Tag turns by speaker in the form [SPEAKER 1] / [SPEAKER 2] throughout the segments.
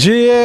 [SPEAKER 1] جی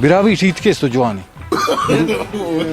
[SPEAKER 2] براوي شيت كيستو جواني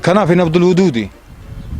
[SPEAKER 2] كان في عبد الودودي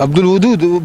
[SPEAKER 2] عبد الودود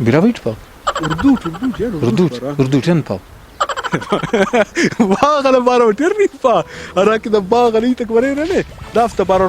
[SPEAKER 2] براوي فا اردو تنفع
[SPEAKER 1] باغ انا بارو ترني فا انا كده باغ اللي تكبرين انا دافت بارو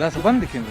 [SPEAKER 2] ده بند كده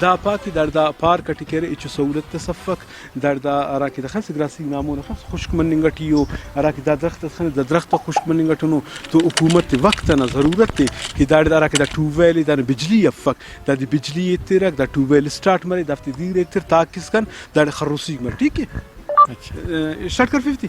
[SPEAKER 1] دا پاکی در دا پارک ټیکره اچ سہولت تصفق در دا ارا کی دخل گراسی نامونه خاص خشک مننګټیو ارا کی دا درخت خن د درخت خشک مننګټونو تو حکومت وقت نه ضرورت دی کی دا ارا کی دا ټو ویل دا بجلی افق دا دی بجلی تیرک دا ټو ویل سٹارٹ مری دفتی دیر تر تاکس کن دا خروسی مر ٹھیک ہے۔ اچھا اسٹارٹ کر 50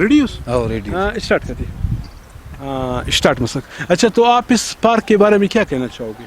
[SPEAKER 1] ریڈیوس
[SPEAKER 2] او ریڈی
[SPEAKER 1] اسٹارٹ کر دی اسٹارٹ مسک۔ اچھا تو آپ اس پارک کے بارے میں کیا کہنا چاہو گے؟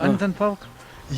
[SPEAKER 2] انت فوق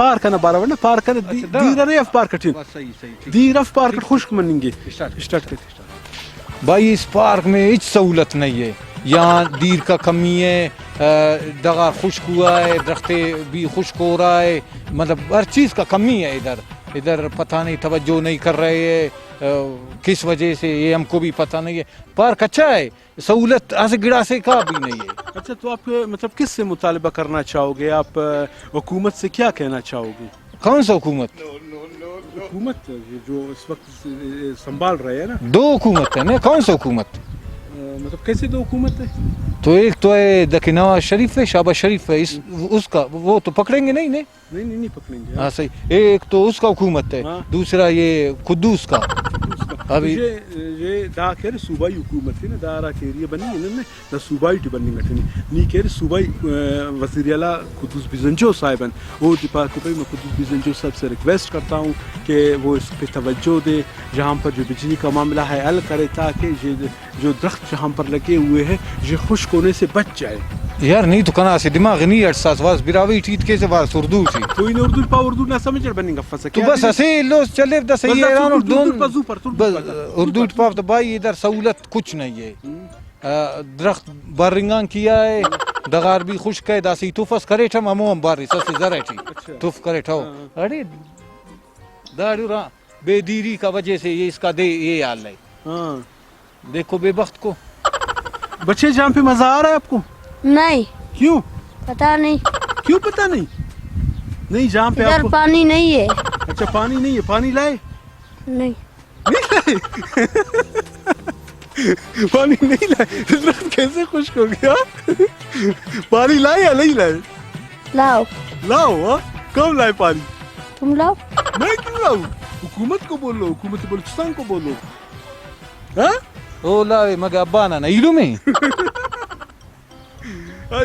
[SPEAKER 1] پارک انا بارا ورنہ پارک انا دیر ریف پارک ٹھین
[SPEAKER 2] صحیح
[SPEAKER 1] دیر ریف پارک خشک مننگی اسٹارٹ کرتے
[SPEAKER 2] بھائی اس پارک میں ہیچ سہولت نہیں ہے. یہاں دیر کا کمی ہے, دغا خشک ہوا ہے, درختے بھی خشک ہو رہا ہے, مطلب ہر چیز کا کمی ہے. ادھر پتہ نہیں توجہ نہیں کر رہے ہیں کس وجہ سے, یہ ہم کو بھی پتہ نہیں ہے. پارک اچھا ہے, سہولت ایسے گڑا سے کا بھی نہیں ہے.
[SPEAKER 1] اچھا تو آپ مطلب کس سے مطالبہ کرنا چاہو گے, آپ حکومت سے کیا کہنا چاہو گے؟
[SPEAKER 2] کون سا حکومت؟
[SPEAKER 1] حکومت جو اس وقت سنبھال رہے ہیں نا,
[SPEAKER 2] دو حکومت ہے نا. کون سا حکومت
[SPEAKER 1] مطلب کیسے دو حکومت ہے؟
[SPEAKER 2] تو ایک تو ہے دکی نواز شریف ہے, شہباز شریف ہے, اس کا وہ تو پکڑیں گے نہیں
[SPEAKER 1] نہیں پکڑیں گے.
[SPEAKER 2] ہاں صحیح. ایک تو اس کا حکومت ہے, دوسرا یہ قدوس کا.
[SPEAKER 1] ابھی یہ دا کہہ رہے صوبائی حکومت ہے نا, دارا کے ایریا بنی ہے نا, دا صوبائی ٹی بنی گٹھنی نہیں کہہ رہے صوبائی وزیر اعلیٰ قدوس بزنجو صاحبن وہ دفاع کو بھائی میں قدوس بزنجو صاحب سے ریکویسٹ کرتا ہوں کہ وہ اس پہ توجہ دے, جہاں پر جو بجلی کا معاملہ ہے حل کرے, تاکہ یہ جو درخت جہاں پر لگے ہوئے ہیں یہ خشک ہونے سے بچ جائے.
[SPEAKER 2] یار نہیں تو کنا سے دماغ نہیں احساس واس براوی ٹیت کے سے واس اردو سی
[SPEAKER 1] کوئی نے اردو پا اردو نہ سمجھ بنیں گا فسا
[SPEAKER 2] تو بس ایسے لو چلے دا صحیح ہے اور اردو پا تو بھائی ادھر سہولت کچھ نہیں ہے. درخت برنگان کیا ہے, دغار بھی خشک ہے, داسی توفس کرے ٹھم ہمو ہم باری سس زرے ٹھی توف کرے ٹھو. ارے داڑو را بے دیری کا وجہ سے یہ اس کا دے یہ حال ہے. دیکھو بے بخت کو.
[SPEAKER 1] بچے جہاں پہ مزہ آ رہا ہے آپ کو؟
[SPEAKER 3] نہیں.
[SPEAKER 1] کیوں
[SPEAKER 3] پتا نہیں.
[SPEAKER 1] کیوں پتا نہیں؟ نہیں جہاں پہ
[SPEAKER 3] ادھر پانی نہیں ہے.
[SPEAKER 1] اچھا پانی نہیں ہے, پانی لائے؟
[SPEAKER 3] نہیں
[SPEAKER 1] پانی نہیں لائے, درخت کیسے خشک ہو گیا؟ پانی لائے یا نہیں لائے؟ لاؤ. کب لائے پانی؟
[SPEAKER 3] تم لاؤ.
[SPEAKER 1] میں کیوں لاؤں؟ حکومت کو بولو, حکومت بلوچستان کو بولو.
[SPEAKER 2] او لائے مگر ابانا نیلو میں.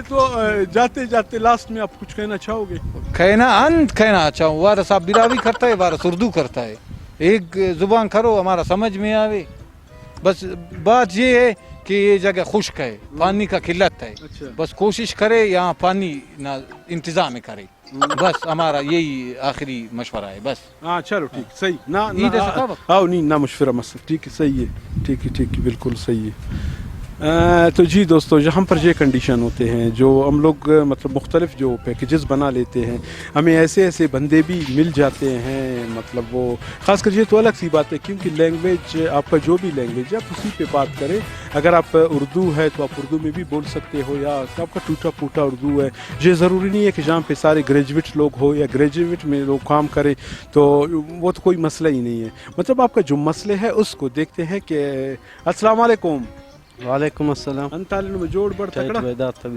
[SPEAKER 1] تو جاتے جاتے لاسٹ میں آپ کچھ کہنا چاہو گے؟
[SPEAKER 2] کہنا چاہوں, وارا صاحب براوی کرتا ہے, وارا اردو کرتا ہے. ایک زبان کرو ہمارا سمجھ میں آوے. بس بات یہ ہے کہ یہ جگہ خشک ہے, پانی کا قلت ہے,
[SPEAKER 1] اچھا.
[SPEAKER 2] بس کوشش کرے یہاں پانی نہ انتظام کرے, بس ہمارا یہی آخری مشورہ ہے بس.
[SPEAKER 1] ہاں چلو ٹھیک صحیح نا
[SPEAKER 2] عید ثقافت.
[SPEAKER 1] آؤ نہیں نہ مشورہ مسئلہ ٹھیک ہے صحیح ہے ٹھیک ہے بالکل صحیح ہے. تو جی دوستو یہاں پر یہ کنڈیشن ہوتے ہیں جو ہم لوگ مطلب مختلف جو پیکیجز بنا لیتے ہیں, ہمیں ایسے ایسے بندے بھی مل جاتے ہیں, مطلب وہ خاص کر یہ تو الگ سی بات ہے کیونکہ لینگویج آپ کا جو بھی لینگویج ہے آپ اسی پہ بات کریں. اگر آپ اردو ہے تو آپ اردو میں بھی بول سکتے ہو, یا آپ کا ٹوٹا پھوٹا اردو ہے. یہ ضروری نہیں ہے کہ جہاں پہ سارے گریجویٹ لوگ ہو یا گریجویٹ میں لوگ کام کریں تو وہ تو کوئی مسئلہ ہی نہیں ہے. مطلب آپ کا جو مسئلہ ہے اس کو دیکھتے ہیں کہ السلام علیکم.
[SPEAKER 4] وعلیکم السلام.
[SPEAKER 1] انت على جوڑ بڑ تکڑا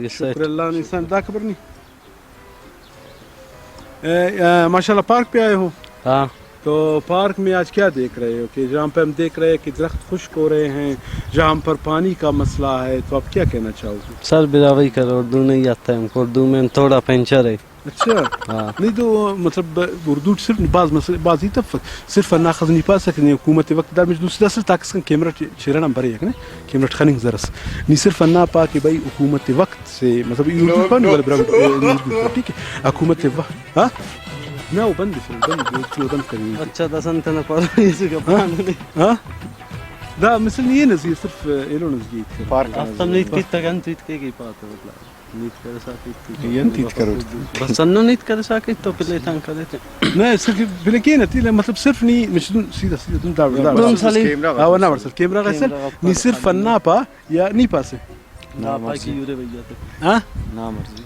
[SPEAKER 1] شکر اللہ نے انسان دا خبر نہیں. ماشاء اللہ پارک پہ آئے ہو.
[SPEAKER 4] ہاں
[SPEAKER 1] تو پارک میں آج کیا دیکھ رہے ہو کہ جہاں پہ ہم دیکھ رہے ہیں کہ درخت خشک ہو رہے ہیں, جہاں پر پانی کا مسئلہ ہے, تو آپ کیا کہنا چاہو گے؟
[SPEAKER 4] سر براوی کرو, اردو نہیں آتا ہے ہم کو, اردو میں تھوڑا پینچر ہے.
[SPEAKER 1] اچھا
[SPEAKER 4] ہاں
[SPEAKER 1] نہیں تو مطلب اردو صرف بعض مسئلے بعض ہی تب صرف ناخذ نہیں پا سکتے حکومت وقت دار میں دوسرا سر تاکس کیمرہ چہرہ نمبر ہے نا کیمرہ خننگ زرس نہیں صرف نہ پا کہ بھائی حکومت وقت سے مطلب اردو پڑھنے والے برابر ٹھیک ہے حکومت وقت. ہاں میں وہ بند بند کریں.
[SPEAKER 4] اچھا دسن تھا نہ پڑھو اسی کا پڑھنے.
[SPEAKER 1] ہاں دا مثل یہ نزی صرف ایلو نزی
[SPEAKER 4] پارک افتم نیت کی تگن تویت کے کی پات ہے مطلب نیت کر ساکت
[SPEAKER 1] یہ نیت کرو
[SPEAKER 4] بس انو نیت کر ساکت تو پہلے تھان کرے تھے
[SPEAKER 1] نہیں صرف بلے کی نتی مطلب صرف نہیں مشن سیدھا سیدھا تم دا ہاں نا ورسل کیمرہ کا سر نہیں صرف نہ پا یا نہیں پاسے
[SPEAKER 4] نا پا کی یورے بھئی جاتے
[SPEAKER 1] ہاں
[SPEAKER 4] نا مرضی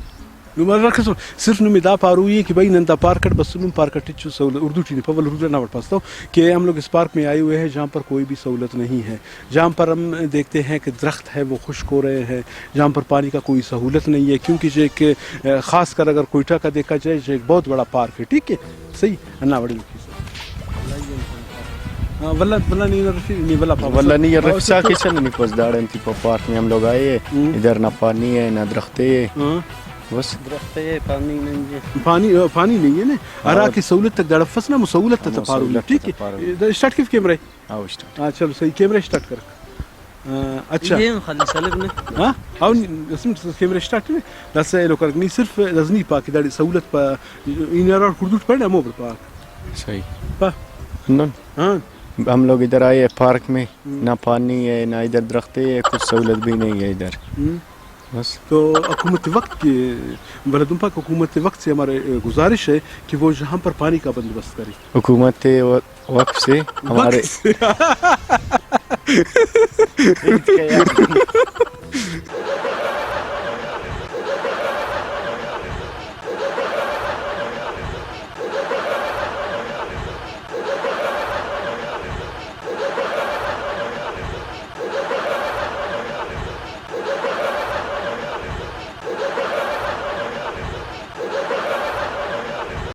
[SPEAKER 1] نمبر رکھو صرف نمی دا پارو یہ کہ بھائی نندا پارکٹ بس نم پارکٹ چو سہولت اردو ٹی پول اردو نہ پاستا ہوں کہ ہم لوگ اس پارک میں آئے ہوئے ہیں جہاں پر کوئی بھی سہولت نہیں ہے, جہاں پر ہم دیکھتے ہیں کہ درخت ہے وہ خشک ہو رہے ہیں, جہاں پر پانی کا کوئی سہولت نہیں ہے کیونکہ جو ایک خاص کر اگر کوئٹہ کا دیکھا جائے جو ایک بہت بڑا پارک ہے. ٹھیک ہے صحیح انا بڑی والله
[SPEAKER 5] نہیں رفسا کے چل نہیں پوس داڑن تھی پارک میں ہم لوگ آئے, ادھر نہ پانی ہے نہ درخت ہے, بس
[SPEAKER 4] درخت ہے پانی نہیں ہے,
[SPEAKER 1] پانی نہیں ہے نا ارا کی سہولت تک دڑ فسنا مسہولت تک پارو. ٹھیک ہے اسٹارٹ کیف کیمرہ ہے. ہاں چلو صحیح کیمرہ اسٹارٹ کر. اچھا
[SPEAKER 4] یہ خالی سلب نے
[SPEAKER 1] ہاں او اسم کیمرہ اسٹارٹ میں دس لو کر نہیں صرف رزنی پاک دڑ سہولت پا ان اور خردوٹ پڑنا مو پر پاک
[SPEAKER 5] صحیح
[SPEAKER 1] پا ہاں
[SPEAKER 5] ہم لوگ ادھر آئے پارک میں نہ پانی ہے نہ ادھر درخت ہے, کچھ سہولت بھی نہیں ہے ادھر بس.
[SPEAKER 1] تو حکومت وقت کے بلدم پاک حکومت وقت سے ہمارے گزارش ہے کہ وہ یہاں پر پانی کا بندوبست کرے.
[SPEAKER 5] حکومت وقت سے ہمارے